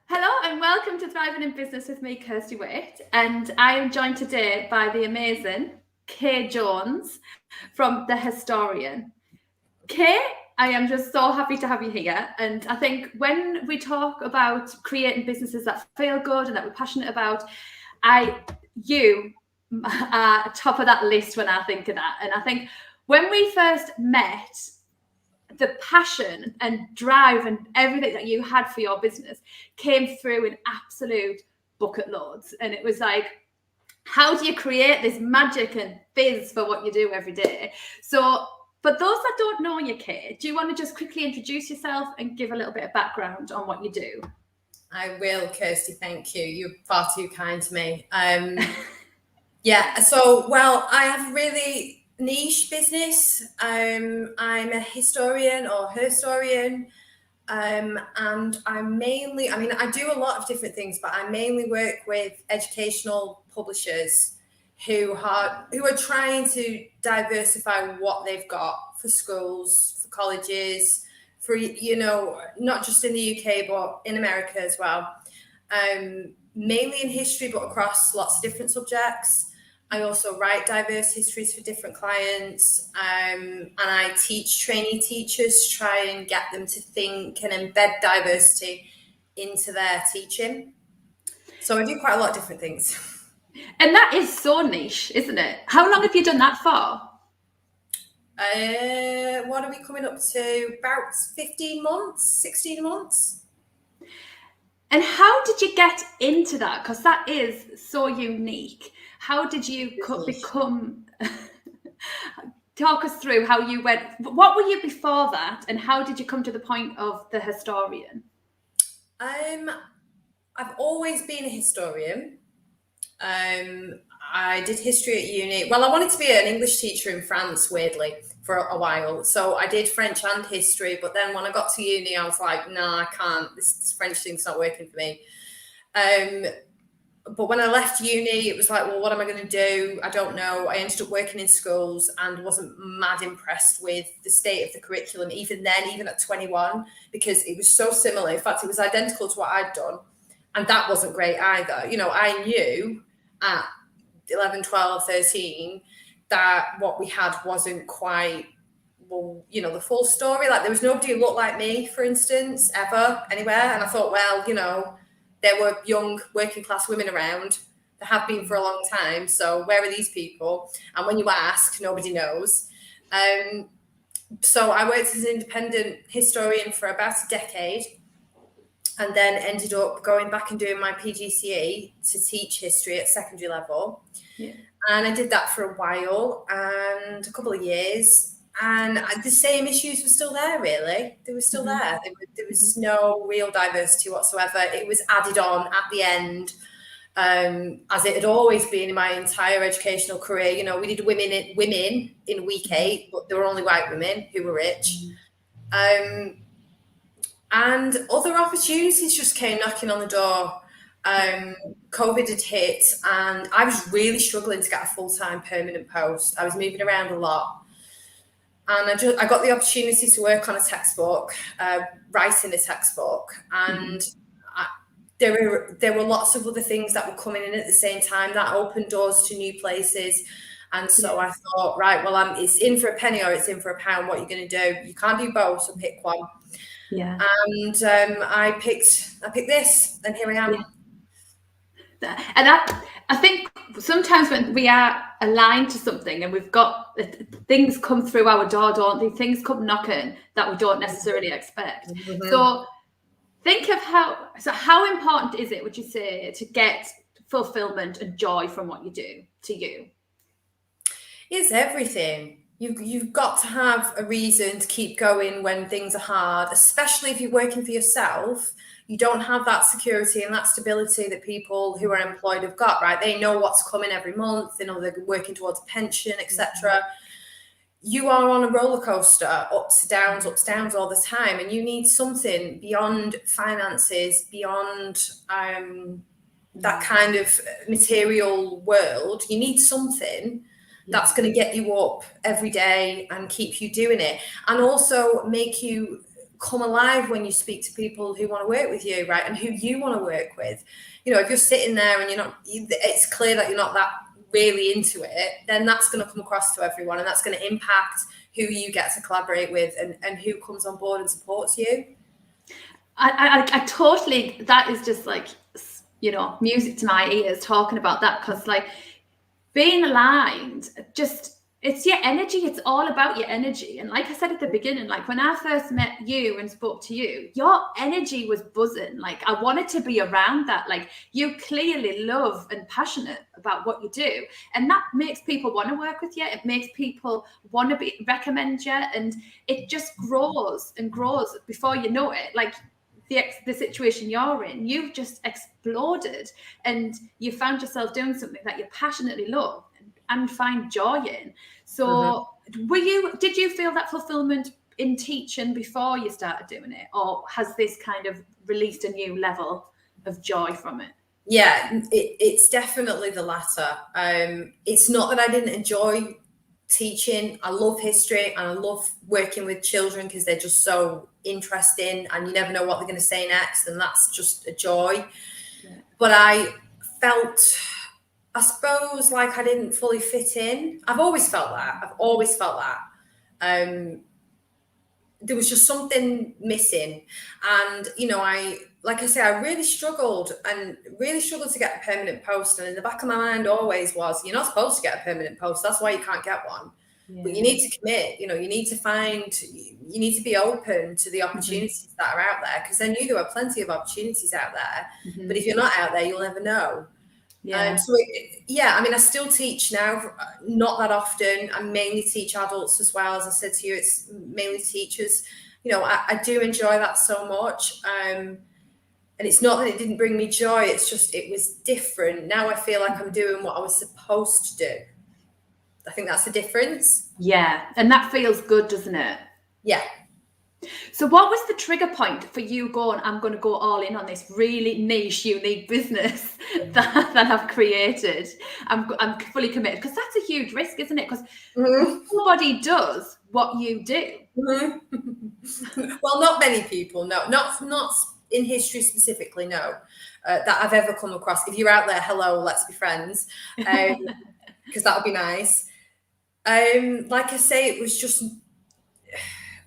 Hello and welcome to Thriving in Business with me, Kirsty Waite. And I am joined today by the amazing Kaye Jones from the Herstorian. Kaye, I am just so happy to have you here. And I think when we talk about creating businesses that feel good and that we're passionate about, you are top of that list when I think of that. And I think when we first met, the passion and drive and everything that you had for your business came through in absolute bucket loads. And it was like, how do you create this magic and fizz for what you do every day? So for those that don't know you, Kaye, do you want to just quickly introduce yourself and give a little bit of background on what you do? I will, Kirsty, thank you. You're far too kind to me. I have a really niche business. I'm a historian or Herstorian, and I do a lot of different things, but I mainly work with educational publishers who are trying to diversify what they've got for schools, for colleges, for, not just in the UK, but in America as well. Mainly in history, but across lots of different subjects. I also write diverse histories for different clients, and I teach trainee teachers, try and get them to think and embed diversity into their teaching. So I do quite a lot of different things. And that is so niche, isn't it? How long have you done that for? What are we coming up to? About 15 months, 16 months. And how did you get into that? Because that is so unique. How did you become... Talk us through how you went. What were you before that? And how did you come to the point of the Herstorian? I've always been a historian. I did history at uni. Well, I wanted to be an English teacher in France, weirdly, for a while. So I did French and history. But then when I got to uni, I was like, no, I can't. This French thing's not working for me. But when I left uni, it was like, well, what am I going to do? I don't know. I ended up working in schools and wasn't mad impressed with the state of the curriculum, even then, even at 21, because it was so similar. In fact, it was identical to what I'd done. And that wasn't great either. I knew at 11, 12, 13 that what we had wasn't quite, the full story. Like, there was nobody who looked like me, for instance, ever, anywhere. And I thought, well, there were young working class women around. There have been for a long time. So where are these people? And when you ask, nobody knows. So I worked as an independent historian for about a decade, and then ended up going back and doing my PGCE to teach history at secondary level. Yeah. And I did that for a while and a couple of years. And the same issues were still there, really. They were still there. There was no real diversity whatsoever. It was added on at the end, as it had always been in my entire educational career. We did women in week 8, but there were only white women who were rich. And other opportunities just came knocking on the door. COVID had hit, and I was really struggling to get a full-time permanent post. I was moving around a lot. And I got the opportunity to work on a textbook, writing a textbook, and there were lots of other things that were coming in at the same time that opened doors to new places. And so I thought, right, well, it's in for a penny or it's in for a pound. What are you going to do? You can't do both, so pick one. Yeah. And I picked this, and here I am. Yeah. And I think sometimes when we are aligned to something and we've got things come through our door, don't they? Things come knocking that we don't necessarily expect. So think of how important is it, would you say, to get fulfillment and joy from what you do to you? It's everything. You've got to have a reason to keep going when things are hard, especially if you're working for yourself. You don't have that security and that stability that people who are employed have got, right? They know what's coming every month. They know they're working towards a pension, etc. You are on a roller coaster, ups, downs all the time. And you need something beyond finances, beyond that kind of material world. You need something That's going to get you up every day and keep you doing it, and also make you come alive when you speak to people who want to work with you, right? And who you want to work with. You know, if you're sitting there and it's clear that you're not that really into it, then that's going to come across to everyone, and that's going to impact who you get to collaborate with and who comes on board and supports you. I totally, that is just like, you know, music to my ears talking about that, because like being aligned, just, it's your energy. It's all about your energy. And like I said at the beginning, like when I first met you and spoke to you, your energy was buzzing. Like I wanted to be around that. Like you clearly love and passionate about what you do. And that makes people want to work with you. It makes people want to recommend you. And it just grows and grows before you know it. Like the situation you're in, you've just exploded and you found yourself doing something that you passionately love and find joy in. So did you feel that fulfillment in teaching before you started doing it, or has this kind of released a new level of joy from it? Yeah, it's definitely the latter. It's not that I didn't enjoy teaching. I love history and I love working with children because they're just so interesting and you never know what they're going to say next, and that's just a joy. But I felt, I suppose, like I didn't fully fit in. I've always felt that. There was just something missing. And, you know, like I say, I really struggled to get a permanent post. And in the back of my mind always was, you're not supposed to get a permanent post. That's why you can't get one. Yeah. But you need to commit, you know, you need to be open to the opportunities that are out there. Because I knew there were plenty of opportunities out there. But if you're not out there, you'll never know. Yeah. I mean, I still teach now, not that often. I mainly teach adults as well. As I said to you, it's mainly teachers. You know, I do enjoy that so much. And it's not that it didn't bring me joy. It's just, it was different. Now I feel like I'm doing what I was supposed to do. I think that's the difference. Yeah. And that feels good, doesn't it? Yeah. So what was the trigger point for you going, I'm going to go all in on this really niche, unique business that I've created? I'm fully committed, because that's a huge risk, isn't it? Because nobody does what you do. Well, not many people, no. Not in history specifically, no. That I've ever come across. If you're out there, hello, let's be friends. Because that would be nice. Like I say, it was just...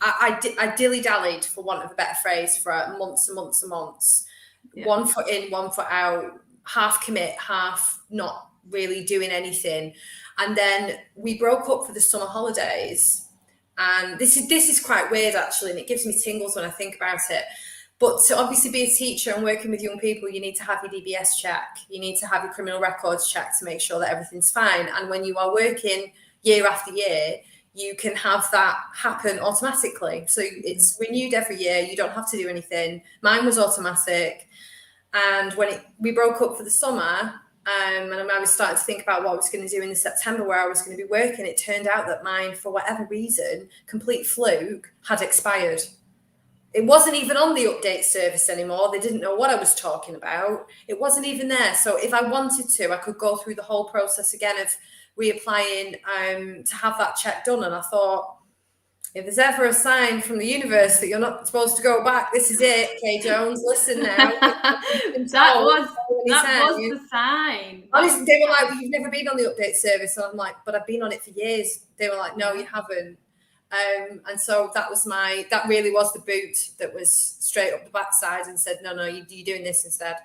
I dilly-dallied, for want of a better phrase, for months and months and months. Yeah. 1 foot in, 1 foot out, half commit, half not really doing anything. And then we broke up for the summer holidays. And this is quite weird, actually, and it gives me tingles when I think about it. But to obviously be a teacher and working with young people, you need to have your DBS check. You need to have your criminal records checked to make sure that everything's fine. And when you are working year after year, you can have that happen automatically. So it's renewed every year. You don't have to do anything. Mine was automatic. And when we broke up for the summer, and I was starting to think about what I was going to do in the September where I was going to be working, it turned out that mine, for whatever reason, complete fluke, had expired. It wasn't even on the update service anymore. They didn't know what I was talking about. It wasn't even there. So if I wanted to, I could go through the whole process again of reapplying to have that check done. And I thought, if there's ever a sign from the universe that you're not supposed to go back, this is it, Kaye Jones. Listen now. that was the sign. Honestly, they were like, well, you've never been on the update service. And I'm like, but I've been on it for years. They were like, no, you haven't. And so that really was the boot that was straight up the backside and said, no, you're doing this instead.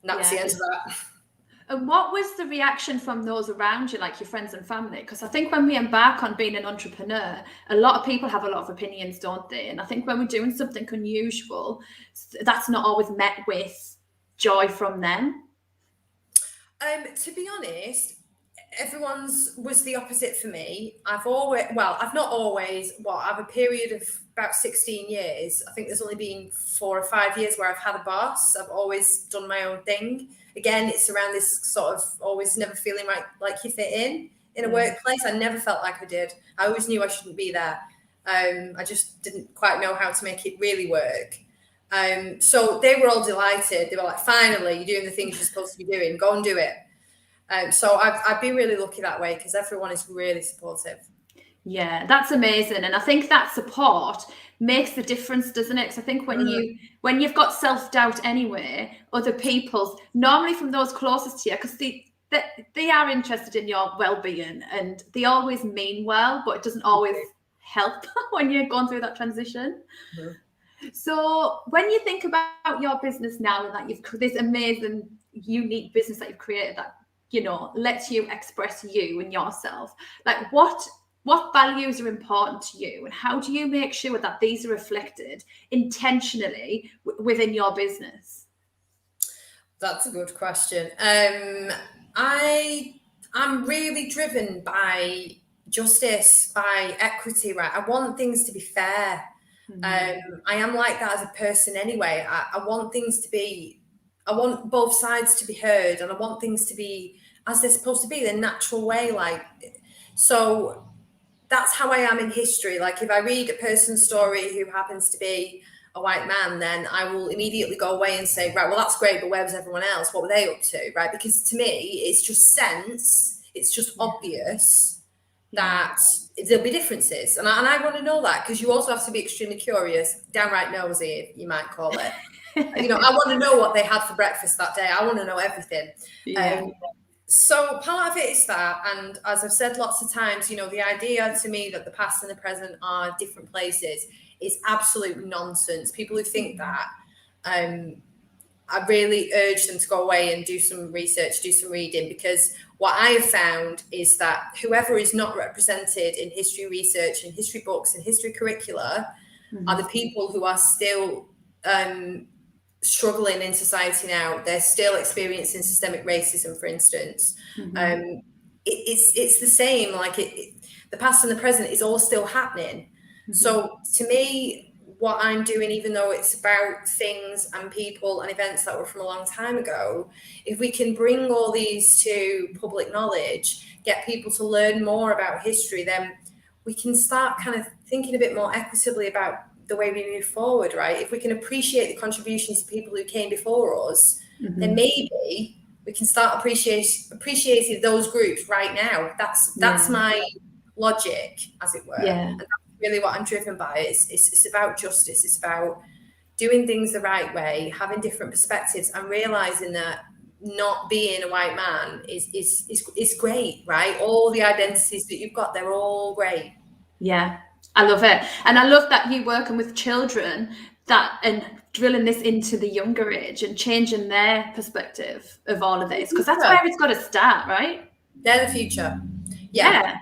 And that was the end of that. And what was the reaction from those around you, like your friends and family? Because I think when we embark on being an entrepreneur, a lot of people have a lot of opinions, don't they? And I think when we're doing something unusual, that's not always met with joy from them. To be honest, everyone's was the opposite for me. I've a period of about 16 years. I think there's only been 4 or 5 years where I've had a boss. I've always done my own thing. Again, it's around this sort of always never feeling like you fit in a workplace. I never felt like I did. I always knew I shouldn't be there. I just didn't quite know how to make it really work. So they were all delighted. They were like, finally, you're doing the things you're supposed to be doing. Go and do it. So I've been really lucky that way because everyone is really supportive. Yeah, that's amazing. And I think that support makes the difference, doesn't it? Because I think when you've got self-doubt anyway, other people's, normally from those closest to you, because they are interested in your well-being and they always mean well, but it doesn't always help when you're going through that transition. So when you think about your business now and that you've this amazing, unique business that you've created that, you know, lets you express you and yourself, like what values are important to you and how do you make sure that these are reflected intentionally within your business? That's a good question. I'm really driven by justice, by equity, right? I want things to be fair. I am like that as a person anyway. I want things to be, I want both sides to be heard, and I want things to be as they're supposed to be, the natural way. Like, so that's how I am in history. Like, if I read a person's story who happens to be a white man, then I will immediately go away and say, right, well, that's great, but where was everyone else? What were they up to? Right? Because to me, it's just sense, it's just obvious that there'll be differences. And I want to know that, because you also have to be extremely curious, downright nosy, you might call it. You know, I want to know what they had for breakfast that day. I want to know everything. So part of it is that, and as I've said lots of times, you know, the idea to me that the past and the present are different places is absolute nonsense. People who think that, I really urge them to go away and do some research, do some reading, because what I have found is that whoever is not represented in history research and history books and history curricula are the people who are still struggling in society now. They're still experiencing systemic racism, for instance. It's the same, like the past and the present is all still happening. So to me, what I'm doing, even though it's about things and people and events that were from a long time ago, if we can bring all these to public knowledge, get people to learn more about history, then we can start kind of thinking a bit more equitably about the way we move forward, right? If we can appreciate the contributions of people who came before us, then maybe we can start appreciating those groups right now. That's my logic, as it were. And that's really what I'm driven by. It's about justice. It's about doing things the right way, having different perspectives, and realizing that not being a white man is great, right? All the identities that you've got, they're all great. Yeah, I love it. And I love that you working with children and drilling this into the younger age and changing their perspective of all of this, because that's where it's got to start, right? They're the future. Yeah.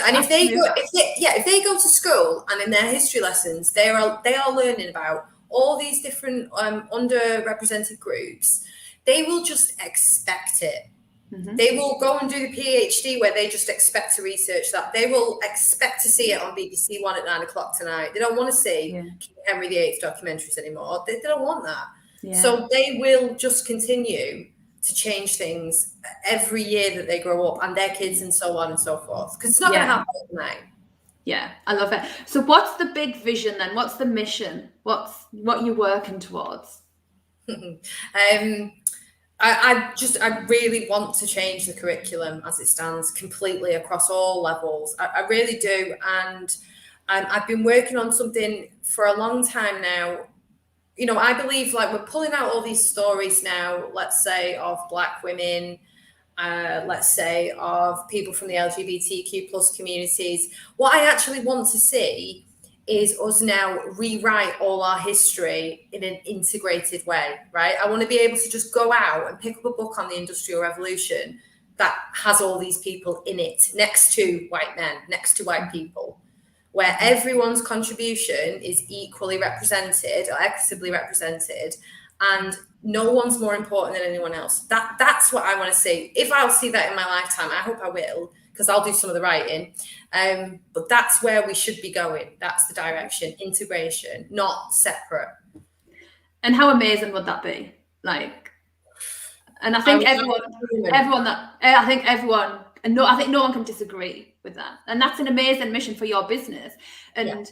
And if they go to school and in their history lessons, they are learning about all these different underrepresented groups, they will just expect it. They will go and do the PhD where they just expect to research that. They will expect to see it on BBC One at 9:00 tonight. They don't want to see King Henry VIII documentaries anymore. They don't want that. So they will just continue to change things every year that they grow up, and their kids and so on and so forth. Because it's not going to happen overnight. Yeah, I love it. So what's the big vision then? What's the mission? What you're working towards? I really want to change the curriculum as it stands completely across all levels. I really do. And I've been working on something for a long time now. You know, I believe like we're pulling out all these stories now, let's say of Black women, let's say of people from the LGBTQ plus communities. What I actually want to see is us now rewrite all our history in an integrated way, right? I want to be able to just go out and pick up a book on the Industrial Revolution that has all these people in it, next to white men, next to white people, where everyone's contribution is equally represented or equitably represented, and no one's more important than anyone else. That's what I want to see. If I'll see that in my lifetime, I hope I will, because I'll do some of the writing. But that's where we should be going. That's the direction, integration, not separate. And how amazing would that be? Like, and I think everyone, and I think no one can disagree with that. And that's an amazing mission for your business. And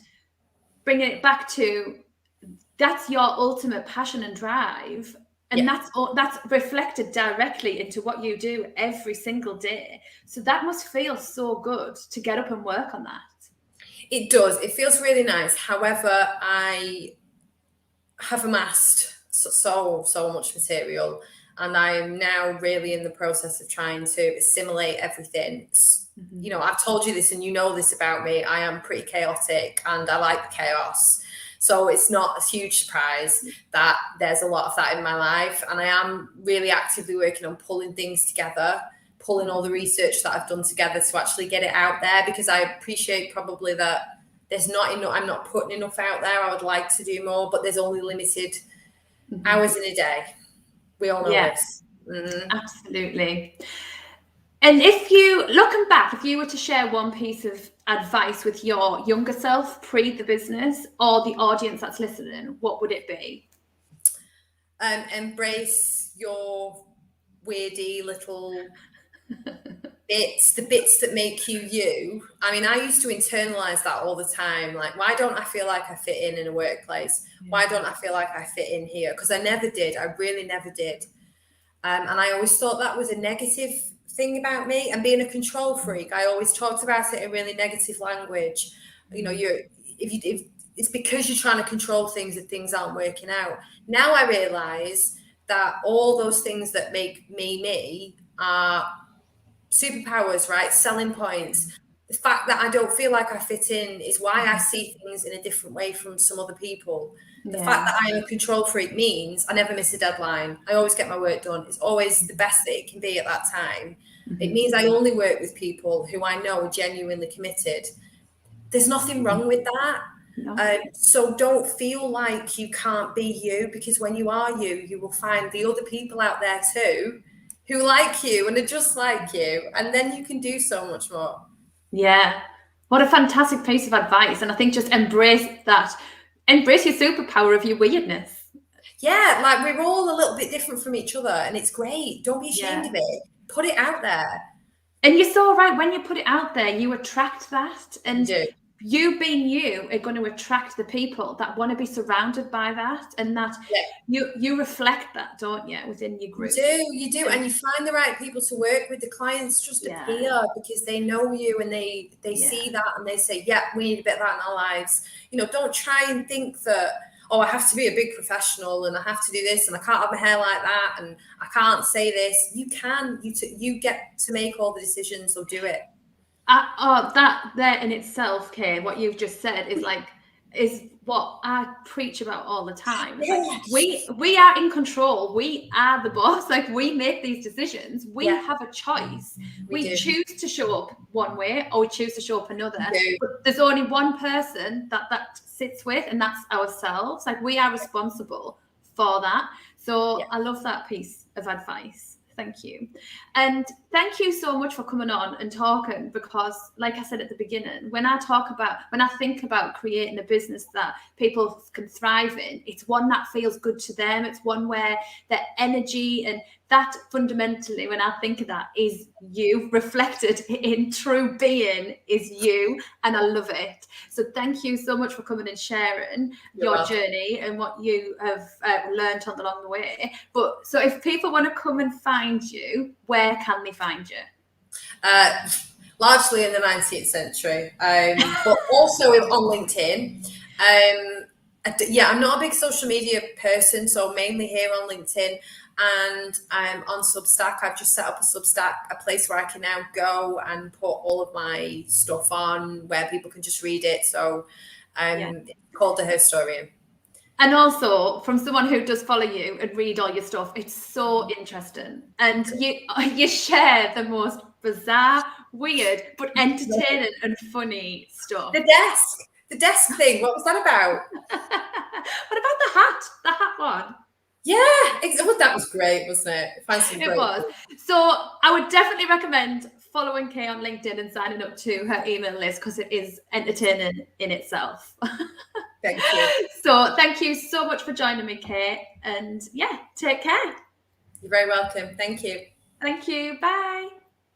bringing it back to, that's your ultimate passion and drive And that's reflected directly into what you do every single day. So that must feel so good to get up and work on that. It does. It feels really nice. However, I have amassed so much material, and I am now really in the process of trying to assimilate everything. You know, I've told you this and you know this about me. I am pretty chaotic and I like the chaos. So it's not a huge surprise that there's a lot of that in my life. And I am really actively working on pulling things together, pulling all the research that I've done together to actually get it out there, because I appreciate probably that there's not enough, I'm not putting enough out there. I would like to do more, but there's only limited hours in a day. We all know this. Absolutely. And if you, looking back, if you were to share one piece of advice with your younger self pre the business or the audience that's listening, what would it be? Embrace your weirdy little bits, the bits that make you you. I mean, I used to internalize that all the time. Like, why don't I feel like I fit in a workplace? Why don't I feel like I fit in here? Because I never did. I really never did. And I always thought that was a negative thing about me. And being a control freak, I always talked about it in really negative language. You know, if it's because you're trying to control things that things aren't working out. Now I realize that all those things that make me are superpowers, right? Selling points. The fact that I don't feel like I fit in is why I see things in a different way from some other people. The fact that I'm a control freak means I never miss a deadline. I always get my work done. It's always the best that it can be at that time. It means I only work with people who I know are genuinely committed. There's nothing wrong with that. No. So don't feel like you can't be you, because when you are you, you will find the other people out there too who like you and are just like you, and then you can do so much more. Yeah. What a fantastic piece of advice. And I think just embrace that. Embrace your superpower of your weirdness. Yeah, like we're all a little bit different from each other, and it's great. Don't be ashamed of it. Put it out there. And you're so right. When you put it out there, you attract that. And you being you are going to attract the people that want to be surrounded by that, and that you reflect that, don't you, within your group? You do, and you find the right people to work with. The clients just appear because they know you and they see that and they say, yeah, we need a bit of that in our lives. You know, don't try and think that, oh, I have to be a big professional and I have to do this and I can't have my hair like that and I can't say this. You can, you get to make all the decisions, so do it. That there in itself, Kaye, what you've just said is what I preach about all the time. Like, we are in control. We are the boss. Like, we make these decisions. We have a choice. We choose to show up one way or we choose to show up another. But there's only one person that sits with, and that's ourselves. Like, we are responsible for that. So I love that piece of advice. Thank you. And thank you so much for coming on and talking, because like I said at the beginning, when I think about creating a business that people can thrive in, it's one that feels good to them. It's one where their energy and that fundamentally, when I think of that, is you reflected in true being is you. And I love it. So thank you so much for coming and sharing your journey and what you have learned along the way. But so if people want to come and find you, where can they find you? Largely in the 19th century, but also on LinkedIn. I'm not a big social media person, so mainly here on LinkedIn. And I'm on Substack. I've just set up a Substack, a place where I can now go and put all of my stuff on, where people can just read it. So it's called the Herstorian. And also, from someone who does follow you and read all your stuff, it's so interesting. And you share the most bizarre, weird, but entertaining and funny stuff. The desk thing, what was that about? What about the hat one? Yeah, that was great, wasn't it? It was. So I would definitely recommend following Kaye on LinkedIn and signing up to her email list, because it is entertaining in itself. Thank you. So thank you so much for joining me, Kaye. And take care. You're very welcome. Thank you. Thank you. Bye.